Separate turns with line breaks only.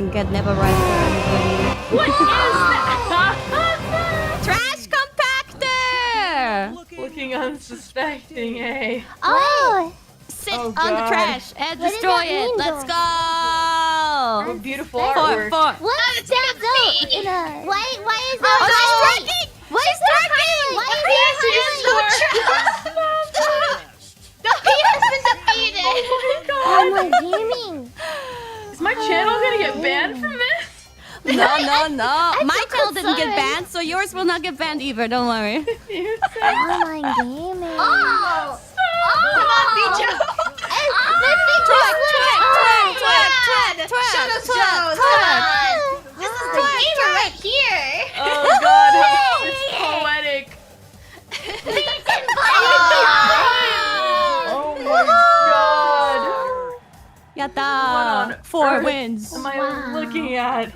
and get never right for anybody.
What is that?
Trash compactor!
Looking unsuspecting, eh?
Oh,
Sit
Oh,
on the
God.
trash and
What does
destroy
that
it.
mean,
Let's
though?
go!
What beautiful
Four,
artwork.
what stands out in a... Why is there
Oh, she's
highlight?
striking!
Why is there highlight? Why is there highlight?
He has been defeated.
Oh my gaming.
Is my channel gonna get banned from this?
No, no, no. My
so
channel didn't get
concerned.
banned, so yours will not get banned either. Don't worry.
You say
Oh my gaming.
Oh. Come on, Bijou. Show us Joe. Come on. This is the gamer right here.
Oh god, it's poetic. Oh my god. What
Yatta!
on
4
earth
wins.
am I looking at?